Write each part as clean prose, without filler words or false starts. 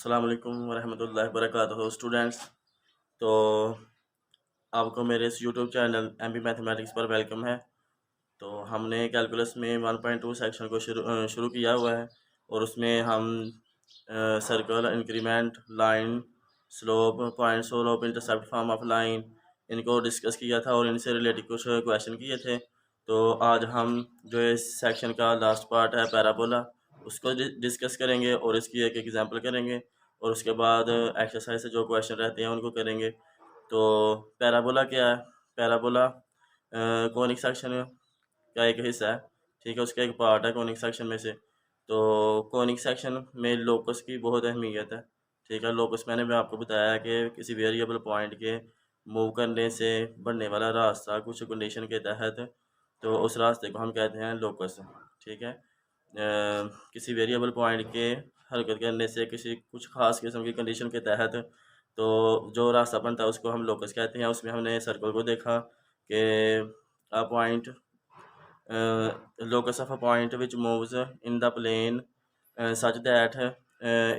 अस्सलाम वालेकुम वरहमतुल्लाहि वबरकातुहू स्टूडेंट्स। तो आपको मेरे इस यूट्यूब चैनल एमपी मैथमेटिक्स पर वेलकम है। तो हमने कैलकुलस में 1.2 सेक्शन को शुरू किया हुआ है और उसमें हम circle, increment, line, slope, point slope, intercept form of line इनको डिस्कस किया था और इनसे रिलेटेड कुछ क्वेश्चन किए थे। तो आज हम जो इस सेक्शन का लास्ट पार्ट है पैराबोला उसको डिस्कस करेंगे और इसकी एक एग्जांपल करेंगे और उसके बाद एक्सरसाइज से जो क्वेश्चन रहते हैं उनको करेंगे। तो पैराबोला क्या है? पैराबोला कॉनिक सेक्शन का एक हिस्सा है, ठीक है, उसका एक पार्ट है कॉनिक सेक्शन में से। तो कॉनिक सेक्शन में लोकस की बहुत अहमियत है, ठीक है। लोकस मैंने भी आपको बताया कि किसी वेरिएबल पॉइंट के मूव करने से बनने वाला रास्ता कुछ कंडीशन के तहत, तो उस रास्ते को हम कहते हैं लोकस, ठीक है। किसी वेरिएबल पॉइंट के हरकत करने से किसी कुछ खास किस्म की कंडीशन के तहत तो जो रास्ता बनता है उसको हम लोकस कहते हैं। उसमें हमने सर्कल को देखा कि a point locus of a point which moves in the plane such that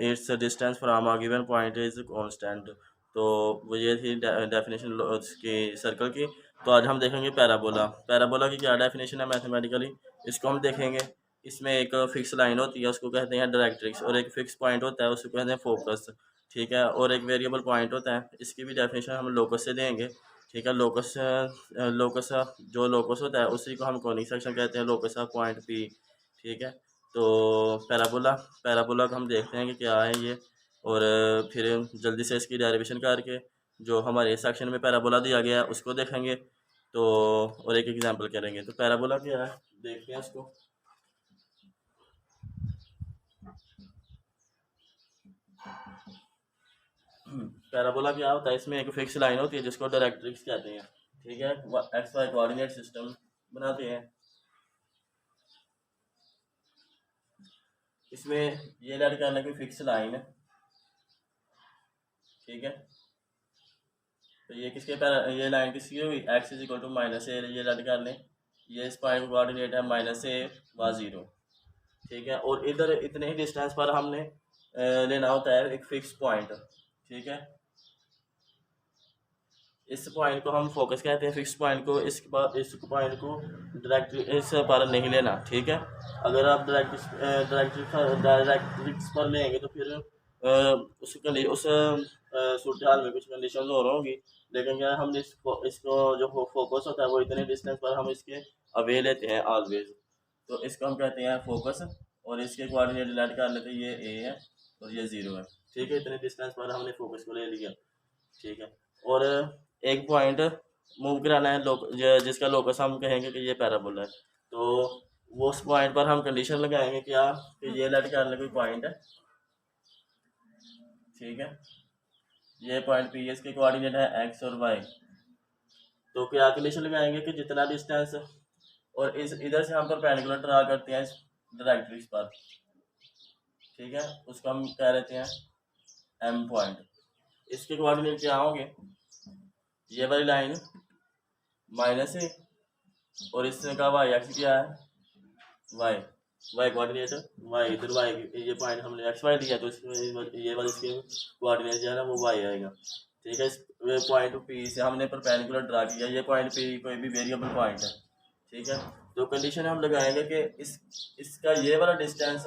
its distance from a given point is constant। तो वो ये थी डेफिनेशन उसकी सर्कल की। तो आज हम देखेंगे पैराबोला। पैराबोला की क्या डेफिनेशन है मैथमेटिकली, इसको हम देखेंगे। इसमें एक फिक्स लाइन होती है उसको कहते हैं डायरेक्ट्रिक्स, और एक फिक्स पॉइंट होता है उसको कहते हैं फोकस, ठीक है, और एक वेरिएबल पॉइंट होता है। इसकी भी डेफिनेशन हम लोकस से देंगे, ठीक है। लोकस लोकस जो लोकस होता है उसी को हम कॉनिक सेक्शन कहते हैं, लोकस ऑफ पॉइंट पी, ठीक है। तो पैराबोला पैराबोला को हम देखते हैं कि क्या है ये, और फिर जल्दी से इसकी डेरिवेशन करके जो हमारे सेक्शन में पैराबोला दिया गया है उसको देखेंगे। तो और एक एग्जांपल करेंगे। तो पैराबोला क्या है देखते हैं इसको। पैराबोला क्या होता है, इसमें एक फिक्स लाइन होती है जिसको डायरेक्ट्रिक्स कहते हैं, ठीक है। एक्स वाई कोऑर्डिनेट सिस्टम बनाते हैं। इसमें ये लेट करना की फिक्स लाइन है, ठीक है। तो ये ये लाइन किसकी हुई, x is equal to minus a, ये लेट कर लें। ये इस पॉइंट कोऑर्डिनेट है माइनस ए व ज़ीरो, ठीक है। और इधर इतने ही डिस्टेंस पर हमने लेना होता है एक फिक्स पॉइंट, ठीक है। इस पॉइंट को हम फोकस कहते हैं, फिक्स पॉइंट को। इस पॉइंट को डायरेक्ट इस पर नहीं लेना, ठीक है। अगर आप डायरेक्ट्रिक्स पर लेंगे तो फिर उस सूरत हाल में कुछ कंडीशन और होंगी, लेकिन क्या हम इसको जो फोकस होता है वो इतने डिस्टेंस पर हम इसके अवे लेते हैं ऑलवेज। तो इसको हम कहते हैं फोकस, और इसके कोऑर्डिनेट लेट कर लेते हैं, ये ए है और ये ज़ीरो है, ठीक है। इतने डिस्टेंस पर हमने फोकस को ले लिया, ठीक है। और एक पॉइंट मूव कराना है जिसका लोकस हम कहेंगे कि ये पैराबोला है। तो वो उस पॉइंट पर हम कंडीशन लगाएंगे क्या, कि ये लेट करने कोई पॉइंट है, ठीक है। ये पॉइंट पी, इसके कोऑर्डिनेट है एक्स और वाई। तो क्या कंडीशन लगाएंगे कि जितना डिस्टेंस, और इस इधर से हम परपेंडिकुलर ड्रा करते हैं इस डायरेक्ट्रिक्स पर, ठीक है, उसको हम कह देते हैं एम पॉइंट। इसके कोऑर्डिनेट क्या होंगे, ये वाली लाइन माइनस है, और इससे का वाई एक्स क्या है, वाई वाई कोऑर्डिनेट वाई, इधर वाई, ये पॉइंट हमने एक्स वाई लिया तो इसमें ये वाला इसके कोऑर्डिनेट जो है ना वो वाई आएगा, ठीक है। इस पॉइंट पी से हमने परपेंडिकुलर ड्रा किया, ये पॉइंट पी कोई भी वेरिएबल पॉइंट है, ठीक है। तो कंडीशन हम लगाएंगे कि इसका ये वाला डिस्टेंस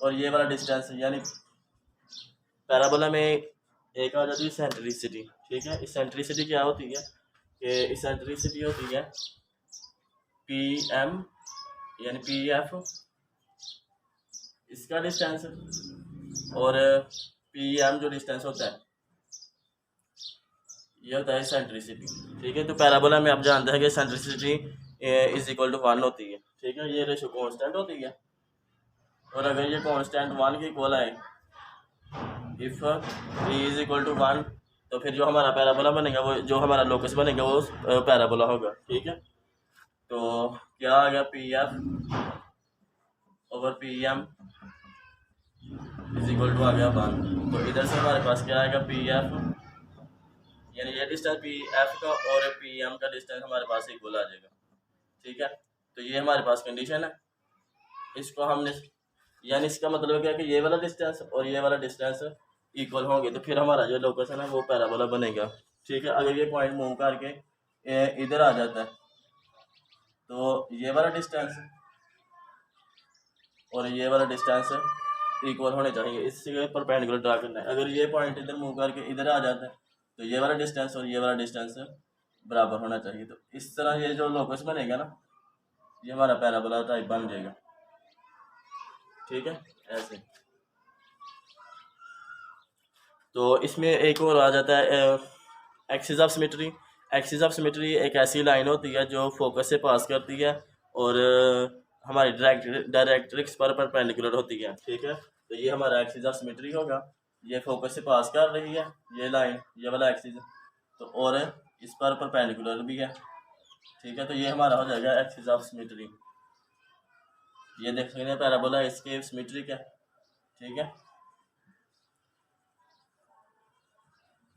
और ये वाला डिस्टेंस, यानी पैराबोला में एक आ जाती है सेंट्रिसिटी, ठीक है। इस सेंट्रिसिटी क्या होती है, कि इस सेंट्रिसिटी होती है पी एम, यानी पी एफ इसका डिस्टेंस, और पी एम जो डिस्टेंस होता है ये होता है सेंट्रिसिटी, ठीक है। तो पैराबोला में आप जानते हैं कि सेंट्रिसिटी इज इक्वल टू 1 होती है, ठीक है। ये रेशो कांस्टेंट होती है, और अगर ये कांस्टेंट 1 के इक्वल आए, if P is equal to 1, तो फिर जो हमारा पैराबोला बनेगा, वो जो हमारा लोकस बनेगा वो पैराबोला होगा, ठीक है। तो क्या आ गया, P F over P M is equal to आ गया 1। तो इधर से हमारे पास क्या आएगा, पी एफ, यानी ये डिस्टेंस पी एफ का और पी एम का डिस्टेंस हमारे पास इक्वल आ जाएगा, ठीक है। तो ये हमारे पास कंडीशन है, इसको हमने यानी इसका मतलब क्या है कि ये वाला डिस्टेंस और ये वाला डिस्टेंस इक्वल होंगे, तो फिर हमारा जो लोकस है ना वो पैराबोला बनेगा। ठीक है, अगर ये पॉइंट मूव करके इधर आ जाता है तो ये वाला डिस्टेंस और ये वाला डिस्टेंस इक्वल होने चाहिए, इससे परपेंडिकुलर ड्रा करना है। अगर ये पॉइंट इधर मूव करके इधर आ जाता है तो ये वाला डिस्टेंस और ये वाला डिस्टेंस बराबर होना चाहिए। तो इस तरह ये जो लोकस बनेगा ना ये हमारा पैराबोला टाइप बन जाएगा। ठीक है, ऐसे। तो इसमें एक और आ जाता है axis of symmetry. Axis of symmetry एक ऐसी लाइन होती है जो फोकस से पास करती है और हमारी डायरेक्ट्रिक्स पर परपेंडिकुलर होती है। ठीक है, तो ये हमारा एक्सिस ऑफ सिमेट्री होगा, ये फोकस से पास कर रही है ये लाइन, ये वाला एक्सिस, तो और इस पर परपेंडिकुलर भी है। ठीक है, तो ये हमारा हो जाएगा एक्सिस ऑफ सिमेट्री। ये देख सकते हैं पैराबोला, इसके सिमेट्रिक है। ठीक है,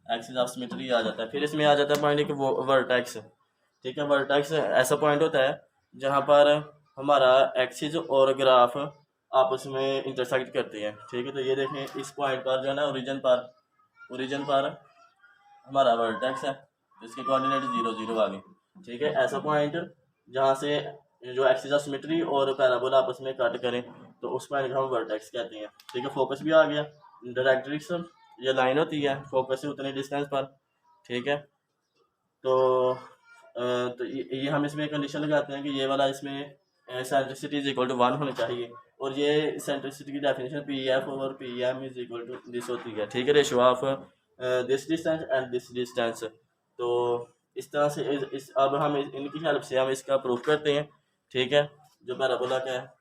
एक्सिस ऑफ सिमेट्री आ जाता है। फिर इसमें आ जाता है पॉइंट कि वो वर्टेक्स। ठीक है, वर्टेक्स ऐसा पॉइंट होता है जहाँ पर हमारा एक्सिस और ग्राफ आपस में इंटरसेक्ट करते हैं। ठीक है, तो ये देखें इस पॉइंट पर जो है ना ओरिजिन पर हमारा वर्टेक्स है, तो इसके कोऑर्डिनेट 0 0 आ गए। ठीक है, ऐसा पॉइंट जहाँ से जो एक्सिस ऑफ सिमेट्री और पैराबोला आपस में कट करें तो उस पॉइंट को हम वर्टेक्स कहते हैं। ठीक है, फोकस भी आ गया, डायरेक्ट्रिक्स ये लाइन होती है फोकस से उतने डिस्टेंस पर। ठीक है, तो ये हम इसमें कंडीशन लगाते हैं कि ये वाला इसमें सेंट्रिसिटी इज इक्वल टू 1 होनी चाहिए, और ये सेंट्रिसिटी की डेफिनेशन पी एफ और P M is equal to this होती है। ठीक है, ratio of this distance and this distance. तो इस तरह से अब हम इनकी हेल्प से हम इसका प्रूफ करते हैं। ठीक है, जो पैराबोला का है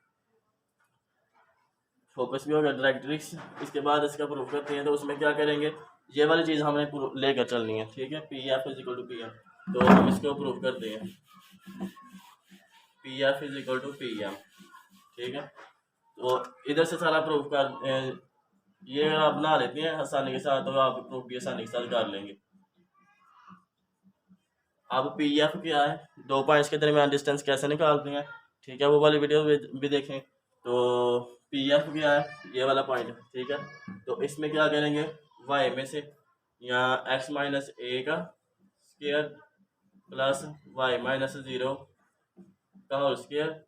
फोकस भी होगा डायरेक्ट्रिक्स, इसके बाद इसका प्रूफ करते हैं। तो उसमें क्या करेंगे, ये वाली चीज़ हमें लेकर चलनी है। ठीक है, P F is equal to P M, तो हम इसको प्रूफ करते हैं P F is equal to P M. ठीक है, तो इधर से सारा प्रूफ कर ये आप बना लेते हैं आसानी के साथ, तो आप प्रूफ भी आसानी के साथ कर लेंगे। अब पी एफ क्या है, दो पॉइंट्स के दरमियान डिस्टेंस कैसे निकालते हैं। ठीक है, वो वाली वीडियो भी देखें। तो पी एफ क्या है, ये वाला पॉइंट। ठीक है, तो इसमें क्या करेंगे, वाई में से या एक्स माइनस ए का स्क्वायर प्लस वाई माइनस 0 का होल स्क्वायर,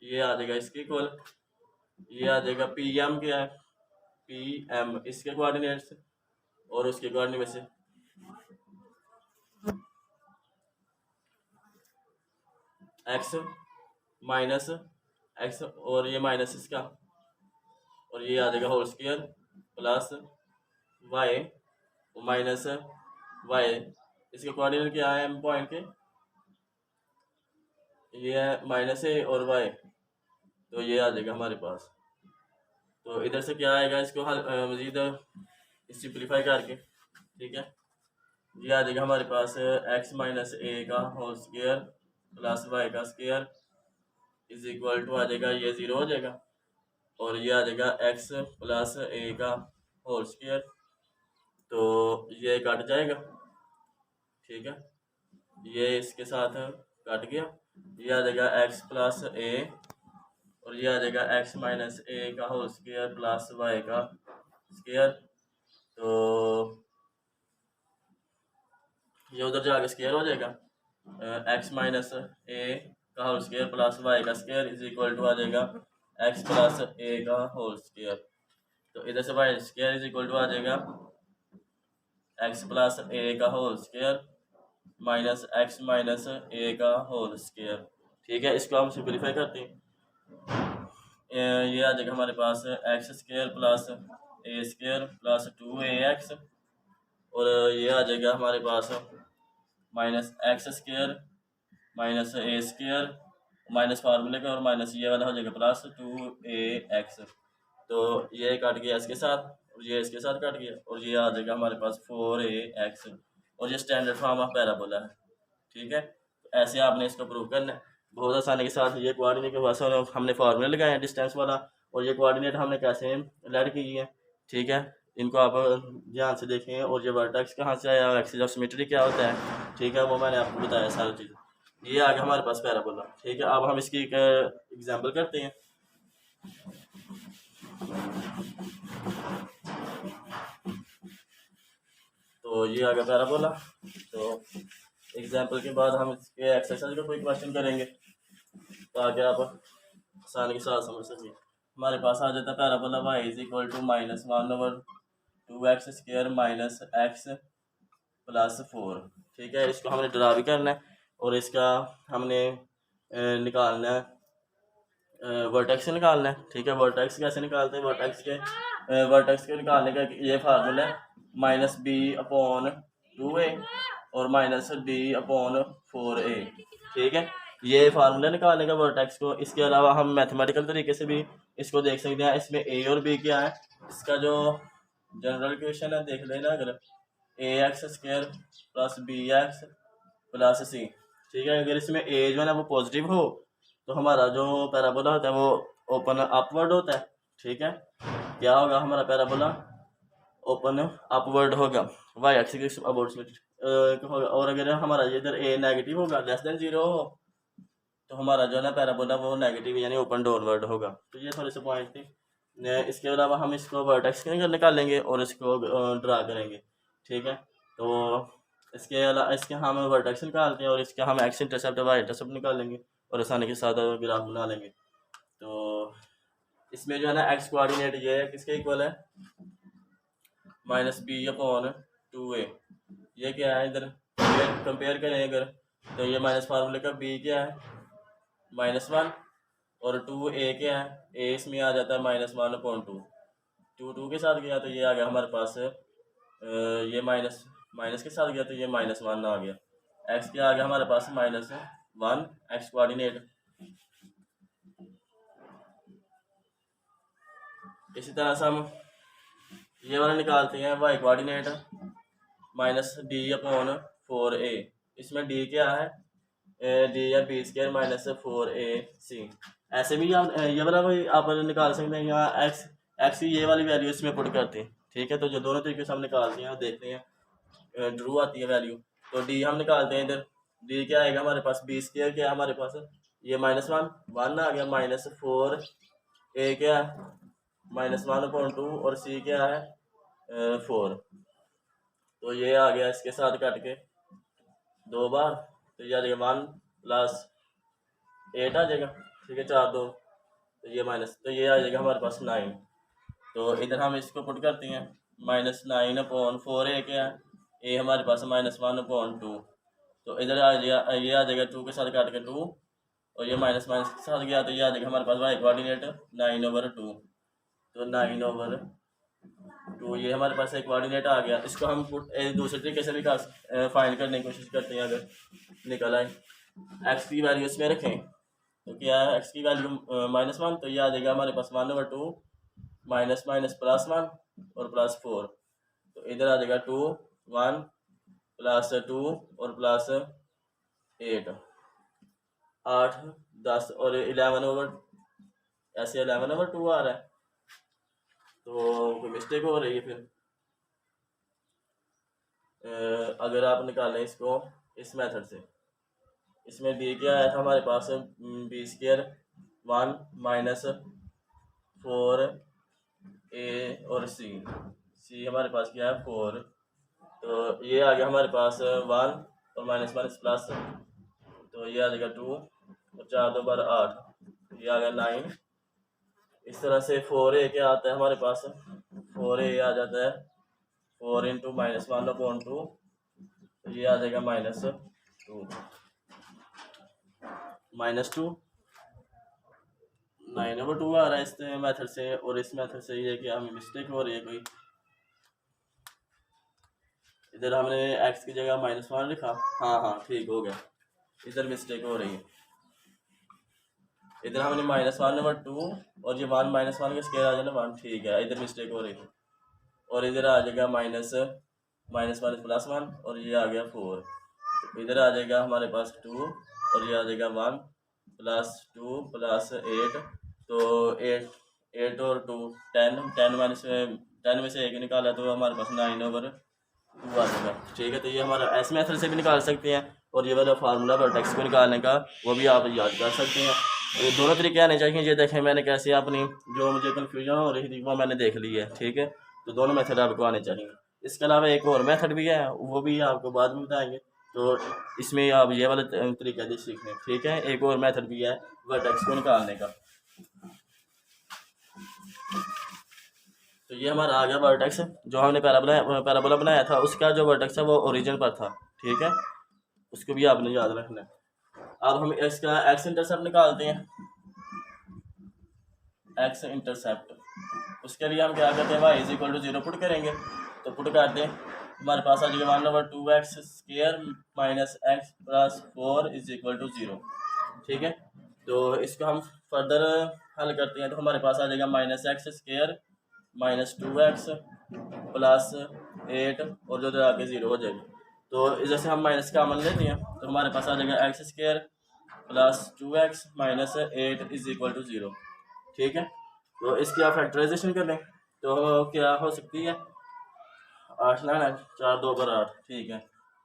ये आ जाएगा इसके इक्वल। ये आ जाएगा पी एम क्या है, पी एम इसके कोऑर्डिनेट्स और उसके कोऑर्डिनेट में से एक्स माइनस एक्स और ये माइनस इसका, और ये आ जाएगा whole square plus Y minus Y, इसके कोऑर्डिनेट क्या है एम पॉइंट के, ये माइनस ए और वाई, तो ये आ जाएगा हमारे पास। तो इधर से क्या आएगा, इसको मजीद सिंप्लीफाई करके। ठीक है, ये आ जाएगा हमारे पास एक्स माइनस ए का होल स्क्वायर प्लस वाई का स्क्वायर इज इक्वल टू आ जाएगा, ये 0 हो जाएगा, और ये आ जाएगा एक्स प्लस ए का होल स्क्वायर, तो ये कट जाएगा। ठीक है, ये इसके साथ कट गया, ये आ जाएगा एक्स प्लस ए और ये आ जाएगा एक्स माइनस ए का होल स्क्वायर प्लस वाई का स्क्वायर, तो ये उधर जाके स्क्वायर हो जाएगा, एक्स माइनस ए का होल स्क्वायर प्लस वाई का स्क्वायर इज इक्वल टू आ जाएगा एक्स प्लस ए का होल स्क्वायर, तो इधर से y square is equal to आ जाएगा एक्स प्लस ए का whole square minus x minus a का होल स्क्वायर। ठीक है, इसको हम सिंप्लीफाई करते हैं, ये आ जाएगा हमारे पास एक्स स्क्वायर प्लस ए स्क्वायर प्लस 2ax, और ये आ जाएगा हमारे पास माइनस एक्स स्क्वायर माइनस ए स्क्वायर माइनस फार्मूले का, और माइनस ये वाला हो जाएगा प्लस 2ax, तो ये कट गया इसके साथ और ये इसके साथ कट गया, और ये आ जाएगा हमारे पास 4ax, और ये स्टैंडर्ड फॉर्म ऑफ पैराबोला है। ठीक है, तो ऐसे आपने इसको प्रूव करना है बहुत आसानी के साथ। ये कोऑर्डिनेट के पास हमने फार्मूले लगाए हैं डिस्टेंस वाला, और ये कोऑर्डिनेट हमने कैसे लेड की है। ठीक है, इनको आप ध्यान से देखें, और ये वर्टेक्स कहाँ से आया, एक्सिस ऑफ सिमेट्री क्या होता है। ठीक है, वो मैंने आपको बताया सारी चीज़। ये आ गया हमारे पास पैराबोला। ठीक है, अब हम इसकी एक एग्जाम्पल करते हैं। तो ये आ गया पैराबोला। तो एग्जाम्पल के बाद हम इसके एक्सरसाइज का कोई क्वेश्चन करेंगे ताकि आप आसानी के साथ समझ सकें। हमारे पास आ जाता है parabola Y is equal to -1/2x² minus X plus 4। ठीक है, इसको हमने ड्रा भी करना है और इसका हमने निकालना है, वर्टेक्स निकालना है। ठीक है, वर्टेक्स कैसे निकालते हैं? वर्टेक्स के निकालने का ये फार्मूला है -b/2a और -d/4a। ठीक है, ये फार्मूला निकालने का वर्टेक्स को। इसके अलावा हम मैथमेटिकल तरीके से भी इसको देख सकते हैं। इसमें a और b क्या है, इसका जो जनरल इक्वेशन है देख लेना। अगर ax² + bx + c। ठीक है, अगर इसमें a जो है ना वो पॉजिटिव हो तो हमारा जो पैराबोला होता है वो ओपन अपवर्ड होता है। ठीक है, क्या होगा? हमारा पैराबोला ओपन अपवर्ड होगा, वाई एक्सिस होगा। और अगर हमारा इधर ए नेगेटिव होगा, लेस देन 0 हो, तो हमारा जो है ना पैराबोला वो नेगेटिव यानी ओपन डाउनवर्ड होगा। तो ये थोड़े से पॉइंट थे। इसके अलावा हम इसको वर्टेक्स निकालेंगे और इसको ड्रा करेंगे। ठीक है, तो इसके हम वर्टेक्स निकालते हैं और इसका हम एक्स इंटरसेप्ट वाई इंटरसेप्ट निकालेंगे और आसानी के साथ ग्राफ बना लेंगे। तो इसमें जो है ना एक्स कोऑर्डिनेट ये है किसके इक्वल है? -b/2a। ये क्या है? इधर कंपेयर करें अगर तो ये माइनस फार्मूले का b क्या है? -1 और 2a क्या है? a इसमें आ जाता है -1/2। 2 के साथ गया तो ये आ गया हमारे पास, ये माइनस के साथ गया तो ये -1 आ गया। x क्या आ गया हमारे पास? -1 एक्स कोऑर्डिनेट। इसी तरह से हम ये वाला निकालते हैं y कोऑर्डिनेट -d/4a। इसमें d क्या है? d या b² - 4ac। ऐसे भी आप ये वाला भी आप निकाल सकते हैं। यहाँ x की ये वाली वैल्यू इसमें पुट करते हैं। ठीक है, तो जो दोनों तरीके से हम निकालते हैं देखते हैं, ड्रू आती है वैल्यू। तो d हम निकालते हैं इधर, d क्या आएगा हमारे पास? b² क्या है हमारे पास? ये -1 आ गया, -4a क्या है? -1/2 और c क्या है? 4। तो ये आ गया इसके साथ कट के 2 बार, तो ये आ जाएगा 1 + 8 आ जाएगा। ठीक है, 4 2 तो ये माइनस, तो ये आ जाएगा हमारे पास 9। तो इधर हम इसको पुट करते हैं, -9/4a क्या है? a हमारे पास -1/2। तो इधर आ जाएगा, ये आ जाएगा 2 के साथ काट के 2 और ये माइनस के साथ गया तो ये आ जाएगा हमारे पास y कोऑर्डिनेट 9/2। तो 9/2 ये हमारे पास एक कोऑर्डिनेट आ गया। इसको हम दूसरे तरीके से भी फाइंड करने की कोशिश करते हैं। अगर निकल आए x की वैल्यू इसमें रखें तो क्या है? x की वैल्यू -1, तो ये आ जाएगा हमारे पास 1/2 माइनस +1 और +4। तो इधर आ जाएगा 2 1 +2 और +8 8 10 और 11/, ऐसे 11/2 आ रहा है। तो कोई मिस्टेक हो रही है फिर। अगर आप निकालें इसको इस मेथड से, इसमें d क्या आया था हमारे पास? b² 1 -4a और c हमारे पास क्या है? 4। तो ये आ गया हमारे पास 1 और माइनस प्लस, तो ये आ जाएगा 2 और 4 2 12 8, ये आ गया 9। इस तरह से 4a क्या आता है हमारे पास? 4a आ जाता है 4 × -1/2, तो ये आ जाएगा -2 9/2 आ रहा है इस मेथड से। और इस मेथड से ये कि हमें मिस्टेक हो रही है कोई, इधर हमने x की जगह -1 लिखा। हाँ ठीक हो गया, इधर मिस्टेक हो रही है। इधर हमने -1/2 और ये 1 -1 का स्क्वायर आ जाना 1, ठीक है, इधर मिस्टेक हो रही है। और इधर आ जाएगा -1 और ये आ गया 4। तो इधर आ जाएगा हमारे पास 2 और ये आ जाएगा 1 +2 +8, तो 8 और 2 10 में से 1 निकाला तो हमारे पास 9/2 आ जाएगा। ठीक है, तो ये हमारा ऐसे मेथड से भी निकाल सकते हैं और ये वाला फार्मूला वर्टेक्स को निकालने का वो भी आप याद कर सकते हैं। ये दोनों तरीके आने चाहिए। ये देखें मैंने कैसे अपनी जो मुझे कन्फ्यूजन हो रही थी वो मैंने देख ली है, ठीक है। तो दोनों मेथड आपको आने चाहिए। इसके अलावा एक और मेथड भी है, वो भी आपको बाद में बताएंगे। तो इसमें आप ये वाला तरीका भी सीख लें, ठीक है। एक और मेथड भी है वर्टेक्स को निकालने का। तो ये हमारा आ गया वर्टेक्स, जो हमने पैराबोला बनाया था उसका जो वर्टेक्स है वो ओरिजिन पर था, ठीक है। उसको भी आपने याद रखना है। अब हम इसका एक्स इंटरसेप्ट निकालते हैं। एक्स इंटरसेप्ट, उसके लिए हम क्या करते हैं, Y is equal to 0 put करेंगे। तो पुट करते हैं, हमारे पास आ जाएगा 1/2x square minus X plus 4 is equal to 0, ठीक है। तो इसको हम फर्दर हल करते हैं, तो हमारे पास आ जाएगा minus x square minus 2x plus 8 और जो आगे 0 हो जाएगी। तो जैसे हम माइनस का अमल लेते हैं तो हमारे पास आ जाएगा X square plus 2x minus 8 is equal to 0, ठीक है। तो इसकी आप फैक्टराइजेशन कर लें तो क्या हो सकती है, 8 9 4 2 पर 8, ठीक है।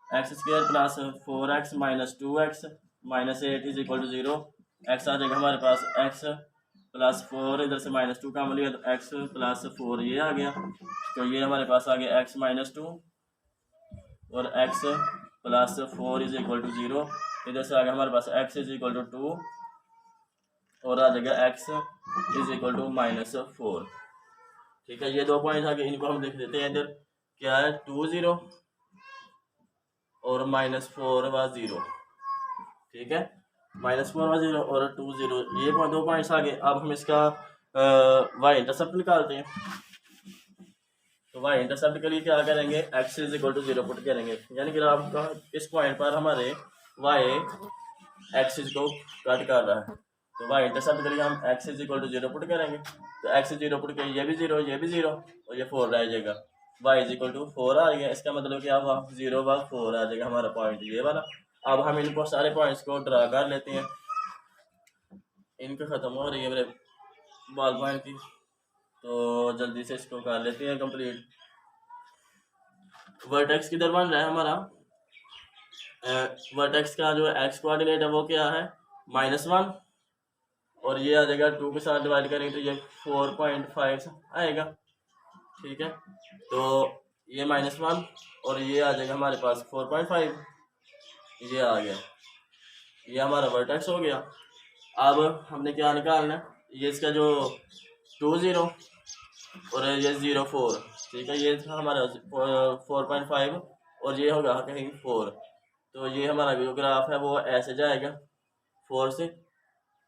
X square plus 4x minus 2x minus 8 is equal to 0। X आ जाएगा हमारे पास एक्स प्लस 4, इधर से माइनस 2 काम लिया तो एक्स प्लस 4 ये आ गया। तो ये हमारे पास आ गया एक्स माइनस 2 और X plus 4 is equal to 0। इधर से आ गया हमारे पास एक्स इज इक्वल टू 2 और आ जाएगा X is equal to minus 4, ठीक है। ये दो पॉइंट आगे, इनको हम लिख देते हैं। इधर क्या है 2 0 और माइनस 4 व 0, ठीक है। माइनस 4 व 0 और 2 0, ये दो पॉइंट्स आगे। अब हम इसका वाई इंटरसेप्ट निकालते हैं। तो वाई इंटरसेप्ट के लिए क्या करेंगे, X is equal to 0 put करेंगे, यानी कि आपका इस पॉइंट पर हमारे वाई एक्सिस को कट कर रहा है। तो वाई इंटरसेप्ट के लिए हम X is equal to 0 put करेंगे। तो एक्स 0 पुट कर, ये भी 0 ये भी 0 और ये 4 रह जाएगा। वाई इज इक्वल टू 4 आ गया, इसका मतलब क्या हुआ 0 व 4 आ जाएगा हमारा पॉइंट ये वाला। अब हम इनको सारे पॉइंट्स को ड्रा कर लेते हैं। इनके ख़त्म हो रही है मेरे बॉल पॉइंट की, तो जल्दी से इसको कर लेते हैं कंप्लीट। वर्टेक्स किधर बन रहा है हमारा, वर्टेक्स का जो एक्स कोऑर्डिनेट है वो क्या है -1 और ये आ जाएगा 2 के साथ डिवाइड करेंगे तो ये 4.5 आएगा, ठीक है। तो ये -1 और ये आ जाएगा हमारे पास 4.5, ये आ गया, ये हमारा वर्टेक्स हो गया। अब हमने क्या निकालना है, ये इसका जो 2 0 और ये 0 4, ठीक है। ये था हमारा 4.5 और ये होगा कहीं 4। तो ये हमारा जो ग्राफ है वो ऐसे जाएगा 4 से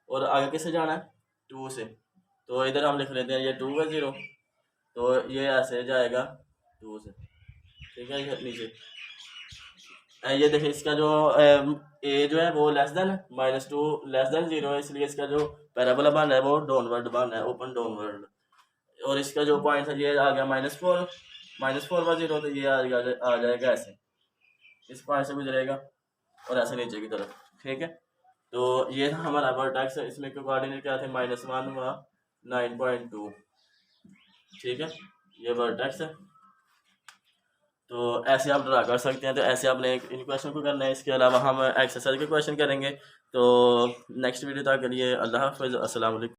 और आगे किससे जाना है 2 से। तो इधर हम लिख लेते हैं ये 2 है 0, तो ये ऐसे जाएगा 2 से, ठीक है। ये नीचे ये देखिए इसका जो ए जो है वो लेस देन -2 लेस देन 0 है, इसलिए इसका जो पैराबोला बन है वो डाउनवर्ड बन है, ओपन डाउनवर्ड। और इसका जो पॉइंट है ये आ गया -4 व 0, तो ये आ जाएगा ऐसे, इस पॉइंट से गुजरेगा और ऐसे नीचे की तरफ, ठीक है। तो ये था हमारा वर्टेक्स, इसमें कोऑर्डिनेट क्या थे -1 व 9.2, ठीक है। ये वर्टेक्स है। तो ऐसे आप ड्रा कर सकते हैं। तो ऐसे आपने इन क्वेश्चन को करना है। इसके अलावा हम एक्सरसाइज के क्वेश्चन करेंगे। तो नेक्स्ट वीडियो तक के लिए अल्लाह हाफ़िज़, अस्सलाम वालेकुम।